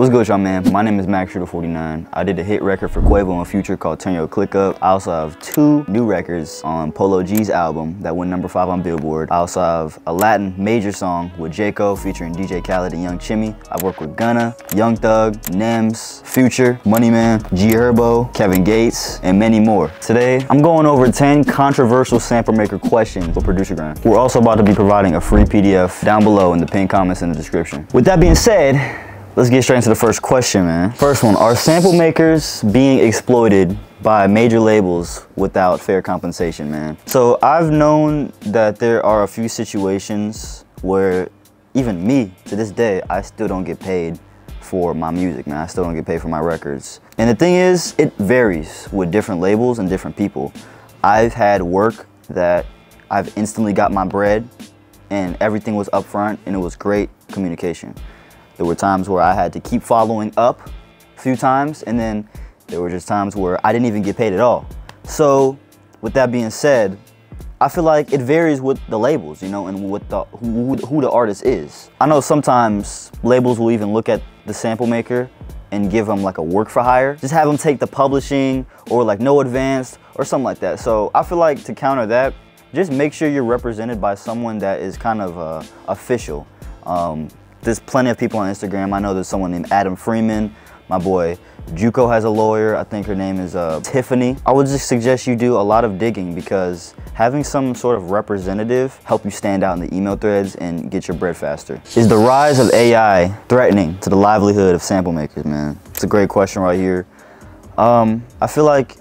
What's good, y'all, man? My name is Macshooter49. I did a hit record for Quavo and Future called Turn Your Click Up. I also have 2 new records on Polo G's album that went number 5 on Billboard. I also have a Latin major song with Jaco featuring DJ Khaled and Young Chimmy. I've worked with Gunna, Young Thug, Nems, Future, Moneyman, G Herbo, Kevin Gates, and many more. Today, I'm going over 10 controversial sample maker questions for ProducerGrind. We're also about to be providing a free PDF down below in the pinned comments in the description. With that being said, let's get straight into the first question, man. First one, are sample makers being exploited by major labels without fair compensation, man? So I've known that there are a few situations where even me, to this day, I still don't get paid for my music, man. I still don't get paid for my records. And the thing is, it varies with different labels and different people. I've had work that I've instantly got my bread and everything was upfront and it was great communication. There were times where I had to keep following up a few times, and then there were just times where I didn't even get paid at all. So with that being said, I feel like it varies with the labels, you know, and with who the artist is. I know sometimes labels will even look at the sample maker and give them like a work for hire. Just have them take the publishing or like no advance or something like that. So I feel like to counter that, just make sure you're represented by someone that is kind of official. There's plenty of people on Instagram. I know there's someone named Adam Freeman. My boy Juco has a lawyer. I think her name is Tiffany. I would just suggest you do a lot of digging because having some sort of representative help you stand out in the email threads and get your bread faster. Is the rise of AI threatening to the livelihood of sample makers, man? It's a great question right here. I feel like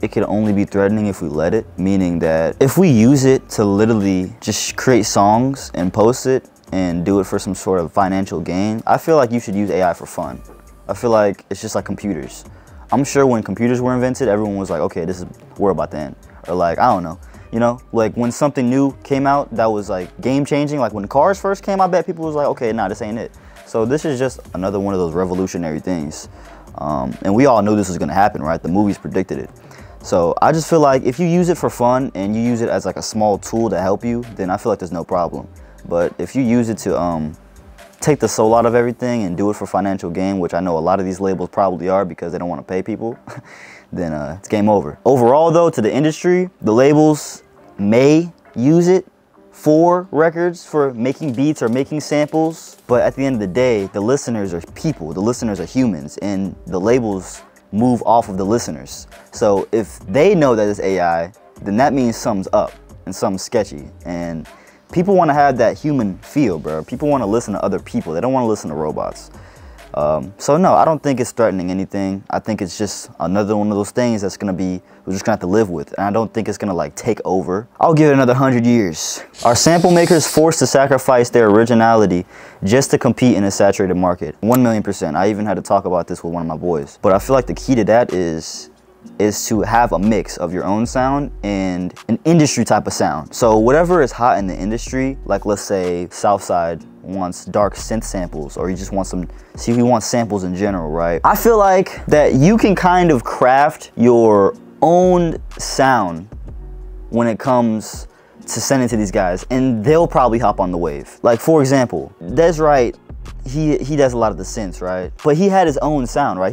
it could only be threatening if we let it, meaning that if we use it to literally just create songs and post it, and do it for some sort of financial gain, I feel like you should use AI for fun. I feel like it's just like computers. I'm sure when computers were invented, everyone was like, okay, we're about to end. Or like, I don't know, you know? Like when something new came out that was like game changing, like when cars first came, I bet people was like, okay, nah, this ain't it. So this is just another one of those revolutionary things. And we all knew this was gonna happen, right? The movies predicted it. So I just feel like if you use it for fun and you use it as like a small tool to help you, then I feel like there's no problem. But if you use it to take the soul out of everything and do it for financial gain, which I know a lot of these labels probably are because they don't want to pay people, then it's game over. Overall though, to the industry, the labels may use it for records, for making beats or making samples, but at the end of the day, the listeners are people, the listeners are humans, and the labels move off of the listeners. So if they know that it's AI, then that means something's up and something's sketchy. And people want to have that human feel, bro. People want to listen to other people. They don't want to listen to robots. So no, I don't think it's threatening anything. I think it's just another one of those things that's we're just gonna have to live with. And I don't think it's gonna like take over. I'll give it another 100 years. Are sample makers forced to sacrifice their originality just to compete in a saturated market? 1,000,000%. I even had to talk about this with one of my boys. But I feel like the key to that is to have a mix of your own sound and an industry type of sound. So whatever is hot in the industry, like let's say Southside wants dark synth samples, or you just want he wants samples in general, right? I feel like that you can kind of craft your own sound when it comes to sending to these guys, and they'll probably hop on the wave. Like for example, Des Wright, he does a lot of the synths, right? But he had his own sound, right?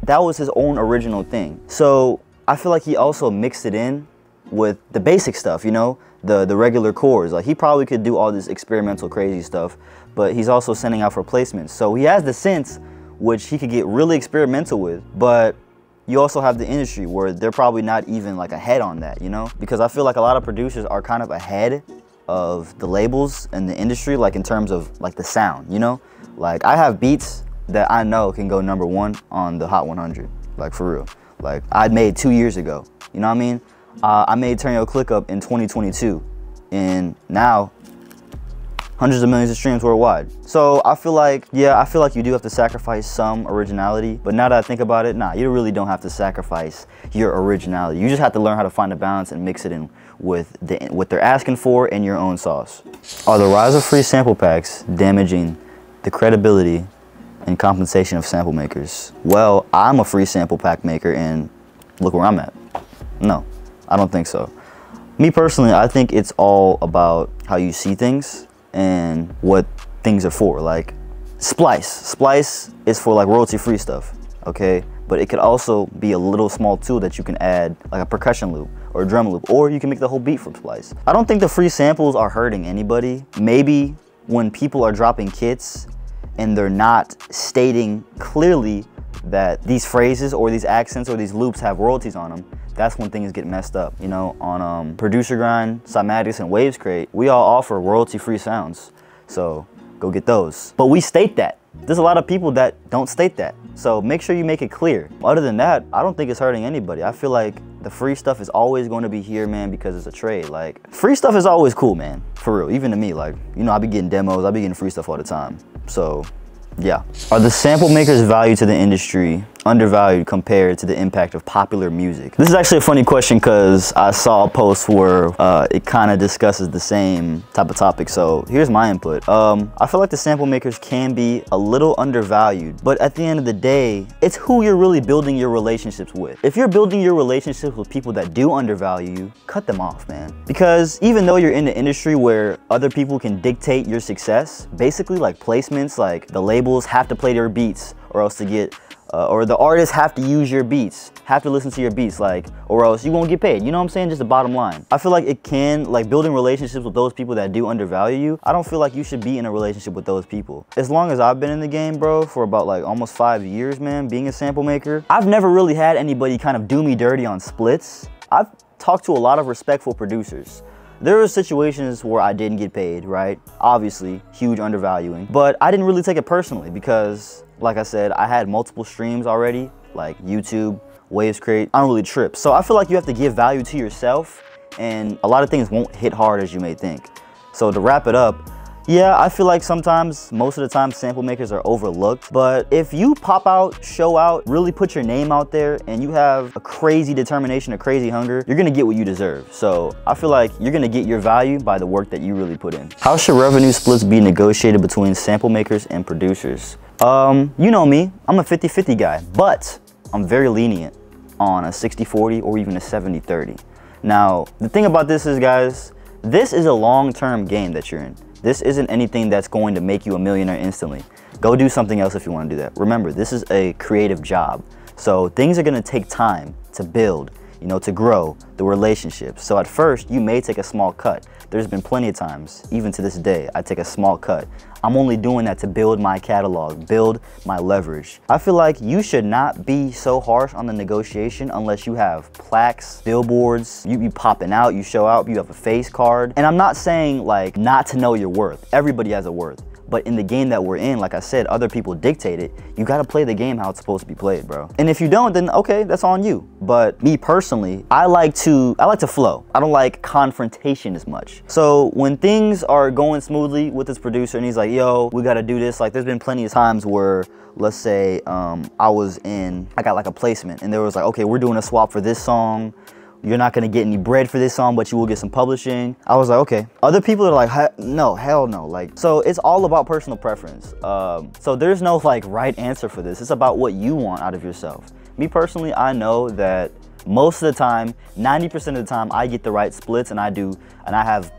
That was his own original thing. So I feel like he also mixed it in with the basic stuff, you know? The regular chords. Like he probably could do all this experimental crazy stuff, but he's also sending out for placements. So he has the synths, which he could get really experimental with, but you also have the industry where they're probably not even like ahead on that, you know? Because I feel like a lot of producers are kind of ahead of the labels and the industry, like in terms of like the sound, you know? Like I have beats that I know can go #1 on the Hot 100, like for real. Like I made 2 years ago, you know what I mean? I made Turn Your Click Up in 2022, and now hundreds of millions of streams worldwide. So I feel like, yeah, I feel like you do have to sacrifice some originality, but now that I think about it, nah, you really don't have to sacrifice your originality. You just have to learn how to find a balance and mix it in with what they're asking for and your own sauce. Are the rise of free sample packs damaging the credibility and compensation of sample makers? Well, I'm a free sample pack maker and look where I'm at. No, I don't think so. Me personally, I think it's all about how you see things and what things are for. Like Splice. Splice is for like royalty-free stuff, okay? But it could also be a little small tool that you can add, like a percussion loop or a drum loop, or you can make the whole beat from Splice. I don't think the free samples are hurting anybody. Maybe when people are dropping kits and they're not stating clearly that these phrases or these accents or these loops have royalties on them, that's when things get messed up. You know, on ProducerGrind, Cymatics, and Wavescrate, we all offer royalty-free sounds. So go get those. But we state that. There's a lot of people that don't state that. So make sure you make it clear. Other than that, I don't think it's hurting anybody. I feel like the free stuff is always going to be here, man, because it's a trade. Like, free stuff is always cool, man, for real. Even to me, like, you know, I be getting demos, I be getting free stuff all the time. So yeah. Are the sample makers' value to the industry undervalued compared to the impact of popular music? This is actually a funny question because I saw a post where it kind of discusses the same type of topic. So here's my input. I feel like the sample makers can be a little undervalued, but at the end of the day, it's who you're really building your relationships with. If you're building your relationships with people that do undervalue you, cut them off, man. Because even though you're in the industry where other people can dictate your success, basically like placements, like the labels have to play their beats or else to get or the artists have to use your beats, have to listen to your beats, like, or else you won't get paid. You know what I'm saying? Just the bottom line. I feel like it can, like, building relationships with those people that do undervalue you, I don't feel like you should be in a relationship with those people. As long as I've been in the game, bro, for about like almost 5 years, man, being a sample maker, I've never really had anybody kind of do me dirty on splits. I've talked to a lot of respectful producers. There were situations where I didn't get paid, right? Obviously, huge undervaluing, but I didn't really take it personally because, like I said, I had multiple streams already, like YouTube, Wavescrate. I don't really trip. So I feel like you have to give value to yourself, and a lot of things won't hit hard as you may think. So to wrap it up, yeah, I feel like sometimes, most of the time, sample makers are overlooked. But if you pop out, show out, really put your name out there, and you have a crazy determination, a crazy hunger, you're gonna get what you deserve. So I feel like you're gonna get your value by the work that you really put in. How should revenue splits be negotiated between sample makers and producers? You know me, I'm a 50-50 guy, but I'm very lenient on a 60-40 or even a 70-30. Now, the thing about this is, guys, this is a long-term game that you're in. This isn't anything that's going to make you a millionaire instantly. Go do something else if you want to do that. Remember, this is a creative job. So things are going to take time to build, you know, to grow the relationship. So at first, you may take a small cut. There's been plenty of times, even to this day, I take a small cut. I'm only doing that to build my catalog, build my leverage. I feel like you should not be so harsh on the negotiation unless you have plaques, billboards, you be popping out, you show out, you have a face card. And I'm not saying like not to know your worth. Everybody has a worth. But in the game that we're in, like I said, other people dictate it. You gotta play the game how it's supposed to be played, bro. And if you don't, then okay, that's on you. But me personally, I like to flow. I don't like confrontation as much. So when things are going smoothly with this producer and he's like, yo, we gotta do this. Like there's been plenty of times where, let's say I got like a placement and there was like, okay, we're doing a swap for this song. You're not gonna get any bread for this song, but you will get some publishing. I was like, okay. Other people are like, no, hell no. Like, so it's all about personal preference. So there's no like right answer for this. It's about what you want out of yourself. Me personally, I know that most of the time, 90% of the time, I get the right splits and I have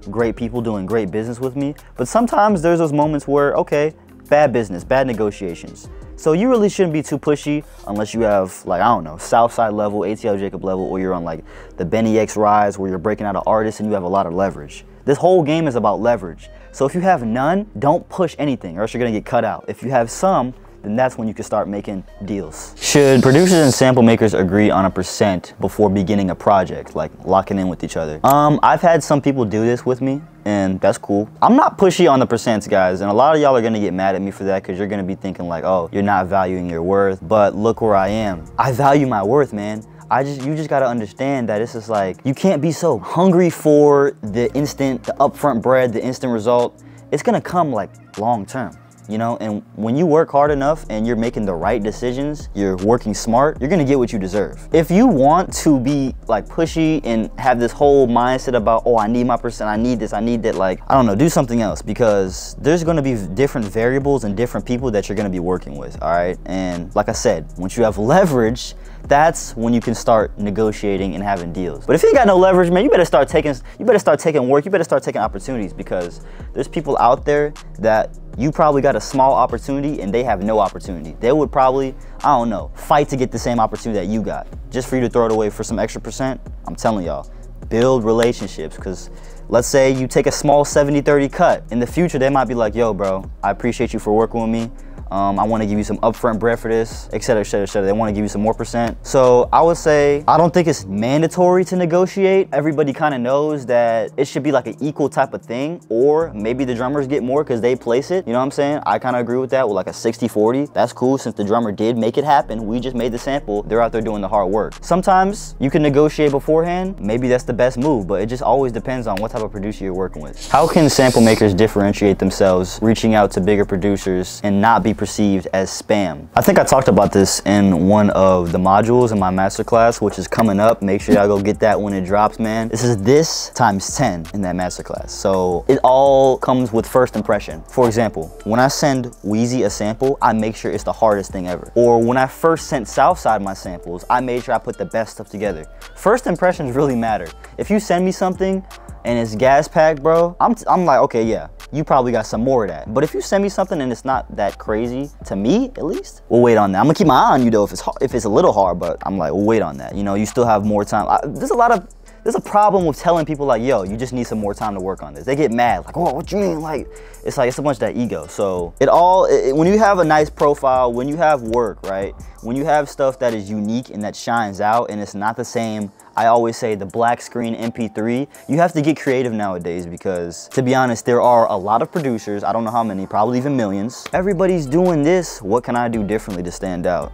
great people doing great business with me. But sometimes there's those moments where, okay, bad business, bad negotiations. So you really shouldn't be too pushy unless you have, like, I don't know, Southside level, ATL Jacob level, or you're on like the Benny X Rise where you're breaking out an artist and you have a lot of leverage. This whole game is about leverage. So if you have none, don't push anything or else you're gonna get cut out. If you have some, then that's when you can start making deals. Should producers and sample makers agree on a % before beginning a project, like locking in with each other? I've had some people do this with me, and that's cool. I'm not pushy on the %, guys, and a lot of y'all are gonna get mad at me for that because you're gonna be thinking like, oh, you're not valuing your worth, but look where I am. I value my worth, man. You just gotta understand that it's just like, you can't be so hungry for the instant, the upfront bread, the instant result. It's gonna come like long term. You know, and when you work hard enough and you're making the right decisions, you're working smart, you're gonna get what you deserve. If you want to be like pushy and have this whole mindset about, oh, I need my %, I need this, I need that, like, I don't know, do something else, because there's gonna be different variables and different people that you're gonna be working with, all right? And like I said, once you have leverage, that's when you can start negotiating and having deals. But if you ain't got no leverage, man, you better start taking work, you better start taking opportunities, because there's people out there that You probably got a small opportunity and they have no opportunity. They would probably, I don't know, fight to get the same opportunity that you got. Just for you to throw it away for some extra percent. I'm telling y'all, build relationships, because let's say you take a small 70-30 cut. In the future, they might be like, yo, bro, I appreciate you for working with me. I want to give you some upfront bread for this, et cetera, et cetera, et cetera. They want to give you some more percent. So I would say, I don't think it's mandatory to negotiate. Everybody kind of knows that it should be like an equal type of thing, or maybe the drummers get more because they place it. You know what I'm saying? I kind of agree with that, with like a 60-40. That's cool, since the drummer did make it happen. We just made the sample. They're out there doing the hard work. Sometimes you can negotiate beforehand. Maybe that's the best move, but it just always depends on what type of producer you're working with. How can sample makers differentiate themselves, reaching out to bigger producers and not be perceived as spam? I think I talked about this in one of the modules in my masterclass, which is coming up. Make sure y'all go get that when it drops, man. This is this times 10 in that masterclass. So it all comes with first impression. For example, when I send Wheezy a sample, I make sure it's the hardest thing ever. Or when I first sent Southside my samples, I made sure I put the best stuff together. First impressions really matter. If you send me something and it's gas packed, bro, I'm like, okay, yeah, you probably got some more of that. But if you send me something and it's not that crazy, to me at least, we'll wait on that. I'm gonna keep my eye on you though if it's a little hard, but I'm like, we'll wait on that. You know, you still have more time. There's a problem with telling people like, yo, you just need some more time to work on this. They get mad, like, oh, what you mean? Like, it's a bunch of that ego. So when you have a nice profile, when you have work, right? When you have stuff that is unique and that shines out and it's not the same, I always say the black screen MP3, you have to get creative nowadays, because to be honest, there are a lot of producers, I don't know how many, probably even millions. Everybody's doing this. What can I do differently to stand out?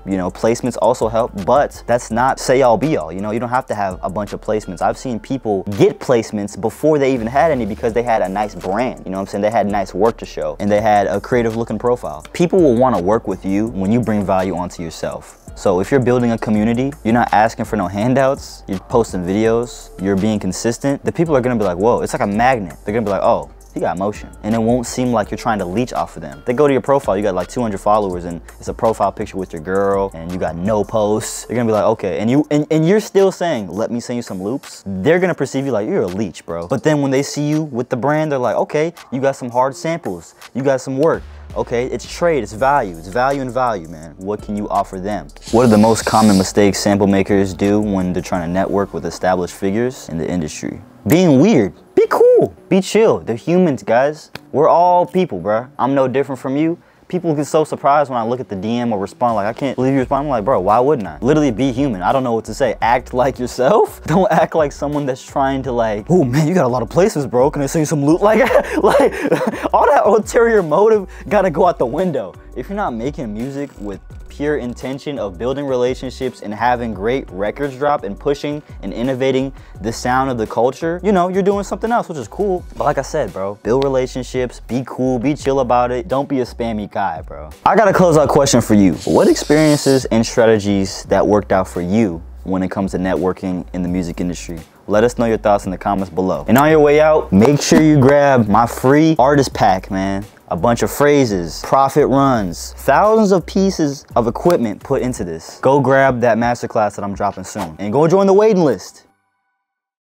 You know, placements also help, but that's not say all be all. You know, you don't have to have a bunch of placements. I've seen people get placements before they even had any because they had a nice brand. You know what I'm saying? They had nice work to show and they had a creative looking profile. People will want to work with you when you bring value onto yourself. So if you're building a community, you're not asking for no handouts, you're posting videos, you're being consistent, the people are gonna be like, whoa, it's like a magnet. They're gonna be like, oh, he got motion. And it won't seem like you're trying to leech off of them. They go to your profile, you got like 200 followers and it's a profile picture with your girl and you got no posts. They're gonna be like, okay, and you're still saying, let me send you some loops. They're gonna perceive you like you're a leech, bro. But then when they see you with the brand, they're like, okay, you got some hard samples, you got some work. Okay, it's trade, it's value and value, man. What can you offer them? What are the most common mistakes sample makers do when they're trying to network with established figures in the industry? Being weird. Be cool, be chill. They're humans, guys. We're all people, bruh. I'm no different from you. People get so surprised when I look at the DM or respond like, I can't believe you respond. I'm like, bro, why wouldn't I? Literally be human. I don't know what to say. Act like yourself. Don't act like someone that's trying to like, oh man, you got a lot of places, bro. Can I send you some loot? Like all that ulterior motive gotta go out the window. If you're not making music with pure intention of building relationships and having great records drop and pushing and innovating the sound of the culture, you know, you're doing something else, which is cool. But like I said, bro, build relationships, be cool, be chill about it. Don't be a spammy guy, bro. I got a closeout question for you. What experiences and strategies that worked out for you when it comes to networking in the music industry? Let us know your thoughts in the comments below. And on your way out, make sure you grab my free artist pack, man. A bunch of phrases, profit runs, thousands of pieces of equipment put into this. Go grab that masterclass that I'm dropping soon and go join the waiting list.